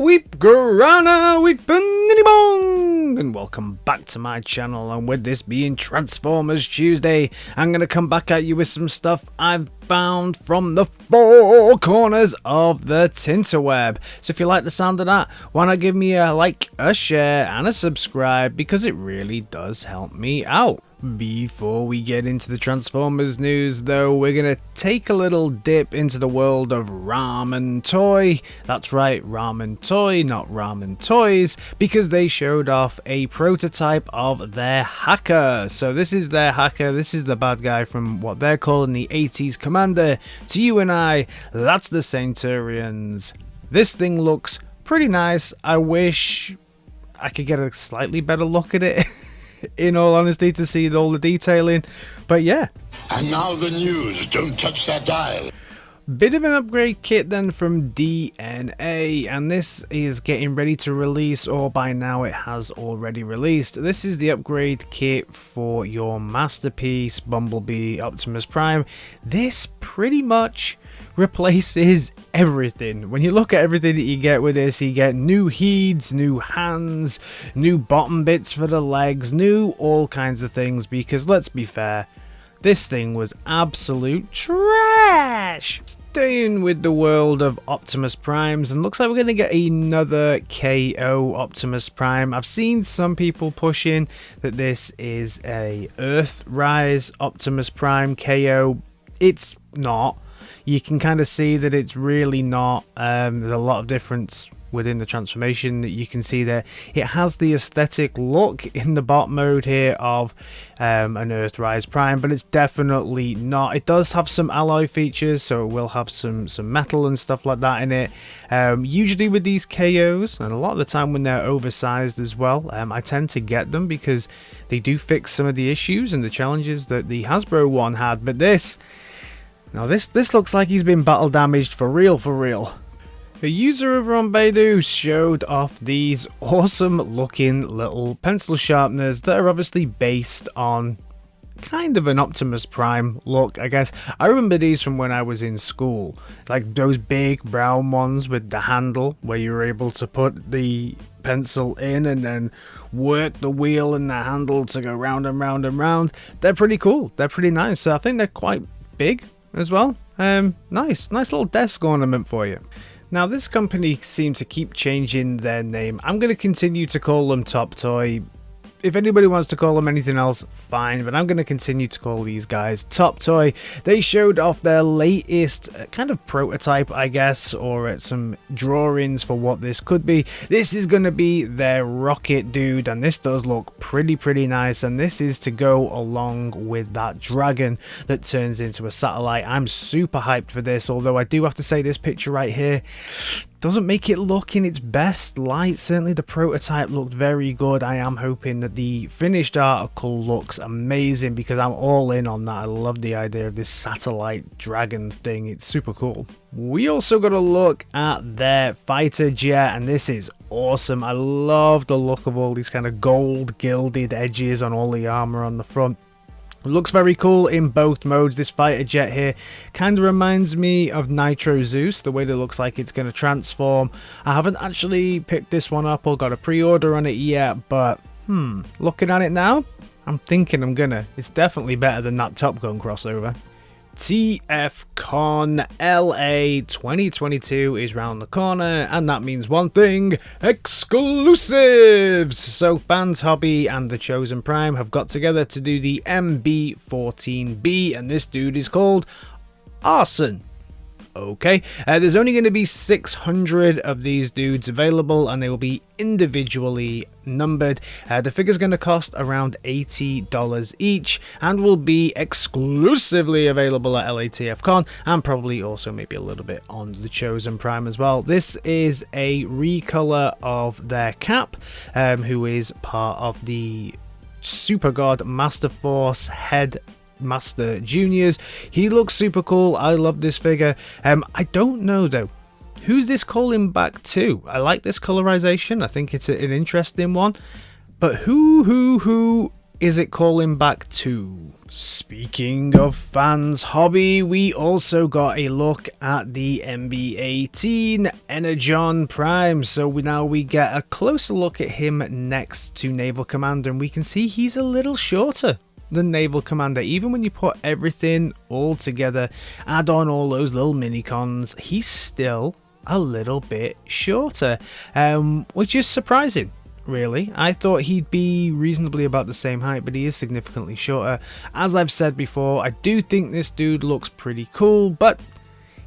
weep Grana weepinibong, and welcome back to my channel. And with this being Transformers Tuesday, I'm gonna come back at you with some stuff I've found from the four corners of the Tinterweb. So if you like the sound of that, why not give me a like, a share and a subscribe, because it really does help me out. Before we get into the Transformers news though, we're going to take a little dip into the world of Ramen Toy. That's right, Ramen Toy, not Ramen Toys, because they showed off a prototype of their hacker. So this is their hacker, this is the bad guy from what they're calling the 80s Commander. To you and I, that's the Centurions. This thing looks pretty nice. I wish I could get a slightly better look at it. In all honesty, to see all the detailing, but yeah. And now the news, don't touch that dial. Bit of an upgrade kit then from DNA, and this is getting ready to release, or by now it has already released. This is the upgrade kit for your masterpiece Bumblebee Optimus Prime. This pretty much replaces everything. When you look at everything that you get with this, you get new heads, new hands, new bottom bits for the legs, new all kinds of things, because let's be fair, this thing was absolute trash. Staying with the world of Optimus Primes, and looks like we're going to get another KO Optimus Prime. I've seen some people pushing that this is a Earthriseish Optimus Prime KO. It's not. You can kind of see that it's really not. There's a lot of difference within the transformation that you can see there. It has the aesthetic look in the bot mode here of an Earthriseish Prime, but it's definitely not. It does have some alloy features, so it will have some metal and stuff like that in it. Usually with these KOs, and a lot of the time when they're oversized as well, I tend to get them because they do fix some of the issues and the challenges that the Hasbro one had. But this looks like he's been battle damaged for real. A user over on Baidu showed off these awesome looking little pencil sharpeners that are obviously based on kind of an Optimus Prime look, I guess. I remember these from when I was in school, like those big brown ones with the handle where you were able to put the pencil in and then work the wheel and the handle to go round and round and round. They're pretty cool, they're pretty nice. So I think they're quite big as well. Nice little desk ornament for you. Now this company seems to keep changing their name. I'm going to continue to call them Top Toy. If anybody wants to call them anything else, fine, but I'm going to continue to call these guys Top Toy. They showed off their latest kind of prototype, I guess, or some drawings for what this could be. This is going to be their rocket dude, and this does look pretty nice, and this is to go along with that dragon that turns into a satellite. I'm super hyped for this, although I do have to say this picture right here doesn't make it look in its best light. Certainly the prototype looked very good. I am hoping that the finished article looks amazing, because I'm all in on that. I love the idea of this satellite dragon thing. It's super cool. We also got a look at their fighter jet, and this is awesome. I love the look of all these kind of gold gilded edges on all the armor on the front. It looks very cool in both modes. This fighter jet here kind of reminds me of Nitro Zeus, the way that it looks like it's going to transform. I haven't actually picked this one up or got a pre-order on it yet, but looking at it now, I'm thinking I'm gonna. It's definitely better than that Top Gun crossover. TFCOM LA 2022 is round the corner, and that means one thing: exclusives! So Fanshobby and the Chosen Prime have got together to do the MB-14B, and this dude is called Arson. Okay, there's only going to be 600 of these dudes available, and they will be individually numbered. The figure's going to cost around $80 each, and will be exclusively available at LATFCon, and probably also maybe a little bit on the Chosen Prime as well. This is a recolor of their Cap, who is part of the Super God Master Force Head Master Juniors. He looks super cool. I love this figure. I don't know though, who's this calling back to? I like this colorization. I think it's an interesting one, but who is it calling back to? Speaking of fans hobby, we also got a look at the MB-18 Energon Prime. So we get a closer look at him next to Naval Commander, and we can see he's a little shorter than Naval Commander. Even when you put everything all together, add on all those little mini-cons, he's still a little bit shorter, which is surprising. Really, I thought he'd be reasonably about the same height, but he is significantly shorter. As I've said before, I do think this dude looks pretty cool, but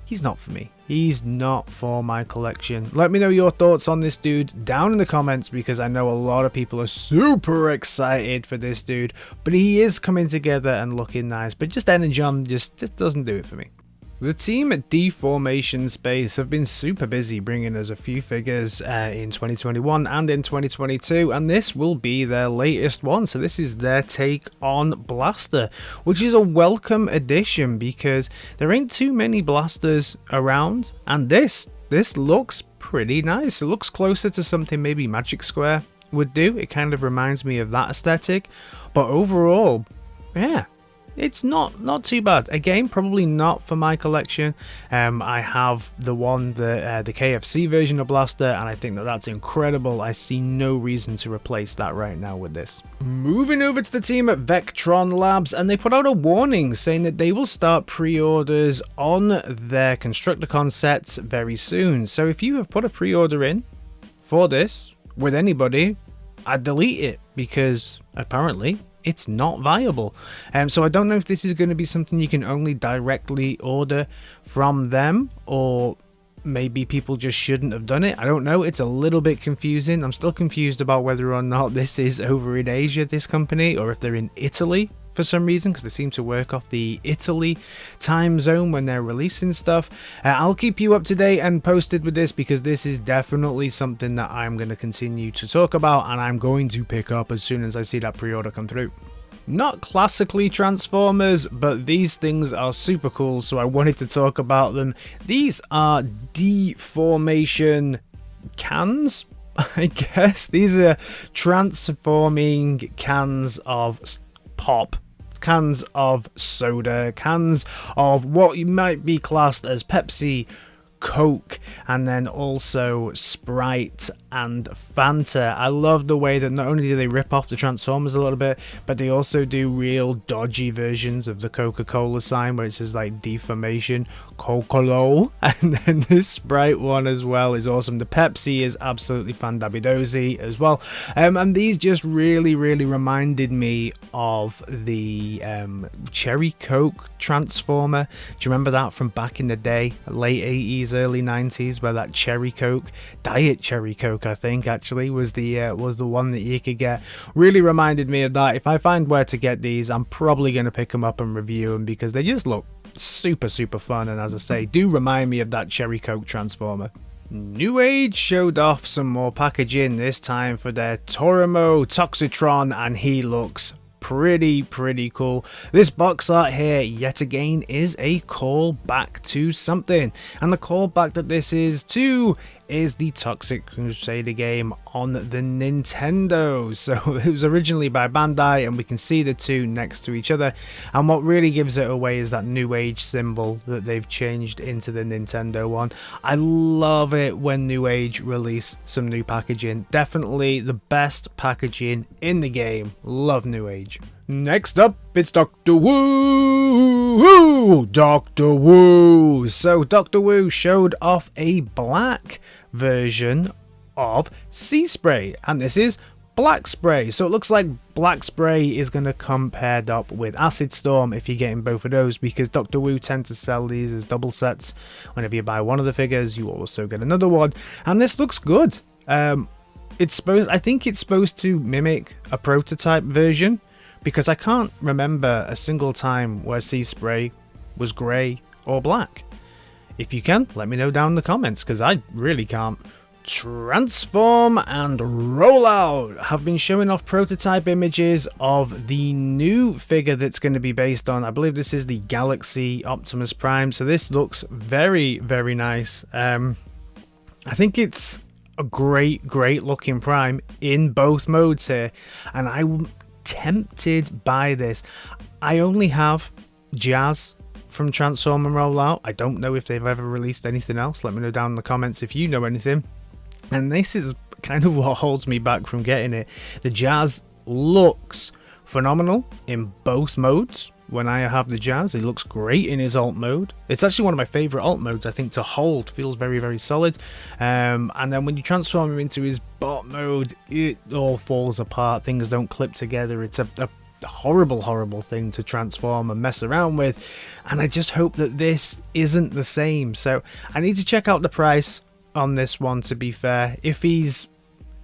he's not for me. He's not for my collection. Let me know your thoughts on this dude down in the comments, because I know a lot of people are super excited for this dude, but he is coming together and looking nice, but just Energon just doesn't do it for me. The team at Deformation Space have been super busy bringing us a few figures in 2021 and in 2022, and this will be their latest one. So this is their take on Blaster, which is a welcome addition because there ain't too many Blasters around, and this looks pretty nice. It looks closer to something maybe Magic Square would do. It kind of reminds me of that aesthetic, but overall, yeah, it's not too bad. Again, probably not for my collection. I have the KFC version of Blaster, and I think that's incredible. I see no reason to replace that right now with this. Moving over to the team at Vektron Labs, and they put out a warning saying that they will start pre-orders on their Constructicon sets very soon. So if you have put a pre-order in for this with anybody, I'd delete it, because apparently it's not viable. So I don't know if this is going to be something you can only directly order from them, or maybe people just shouldn't have done it. I don't know. It's a little bit confusing. I'm still confused about whether or not this is over in Asia, this company, or if they're in Italy for some reason, because they seem to work off the Italy time zone when they're releasing stuff. I'll keep you up to date and posted with this, because this is definitely something that I'm going to continue to talk about, and I'm going to pick up as soon as I see that pre-order come through. Not classically Transformers, but these things are super cool, so I wanted to talk about them. These are deformation cans, I guess. These are transforming cans of pop, cans of soda, cans of what might be classed as Pepsi, Coke, and then also Sprite and Fanta. I love the way that not only do they rip off the Transformers a little bit, but they also do real dodgy versions of the Coca-Cola sign where it says like Deformation Coca-Cola, and then this Sprite one as well is awesome. The Pepsi is absolutely fandabidozy as well, and these just really reminded me of the Cherry Coke Transformer. Do you remember that from back in the day, late 80s, early 90s, where that Cherry Coke, Diet Cherry Coke, I think actually was the one that you could get. Really reminded me of that. If I find where to get these, I'm probably going to pick them up and review them, because they just look super fun, and as I say, do remind me of that Cherry Coke Transformer. Newage showed off some more packaging, this time for their Torimo Toxitron, and he looks pretty cool. This box art here yet again is a call back to something, and the callback that this is to is the Toxic Crusader game on the Nintendo. So it was originally by Bandai, and we can see the two next to each other, and what really gives it away is that New Age symbol that they've changed into the Nintendo one. I love it when New Age release some new packaging. Definitely the best packaging in the game. Love New Age. Next up, it's Dr. Wu! Dr. Wu! So Dr. Wu showed off a black version of Sea Spray, and this is Black Spray. So it looks like Black Spray is going to come paired up with Acid Storm if you're getting both of those, because Dr. Wu tends to sell these as double sets. Whenever you buy one of the figures, you also get another one, and this looks good. I think it's supposed to mimic a prototype version, because I can't remember a single time where Sea Spray was grey or black. If you can, let me know down in the comments, because I really can't. Transform and Rollout have been showing off prototype images of the new figure that's going to be based on, I believe this is the Galaxy Optimus Prime. So this looks very nice. I think it's a great looking Prime in both modes here, and I'm tempted by this. I only have Jazz from Transform and Rollout. I don't know if they've ever released anything else. Let me know down in the comments if you know anything. And this is kind of what holds me back from getting it. The Jazz looks phenomenal in both modes. When I have the Jazz, he looks great in his alt mode. It's actually one of my favorite alt modes. I think to hold feels very, very solid. And then when you transform him into his bot mode, it all falls apart. Things don't clip together. It's a horrible thing to transform and mess around with. And I just hope that this isn't the same. So I need to check out the price on this one, to be fair. If he's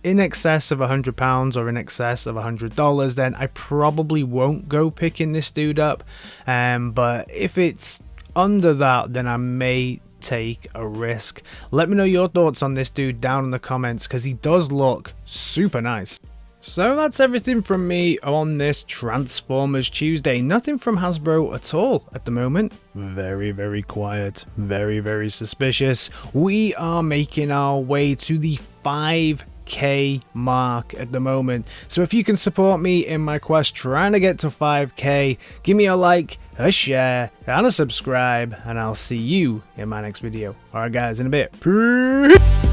in excess of £100 or in excess of $100, then I probably won't go picking this dude up. But if it's under that, then I may take a risk. Let me know your thoughts on this dude down in the comments, because he does look super nice. So that's everything from me on this Transformers Tuesday. Nothing from Hasbro at all at the moment. Very, very quiet. Very, very suspicious. We are making our way to the 5K mark at the moment. So if you can support me in my quest trying to get to 5K, give me a like, a share, and a subscribe, and I'll see you in my next video. Alright guys, in a bit. Peace.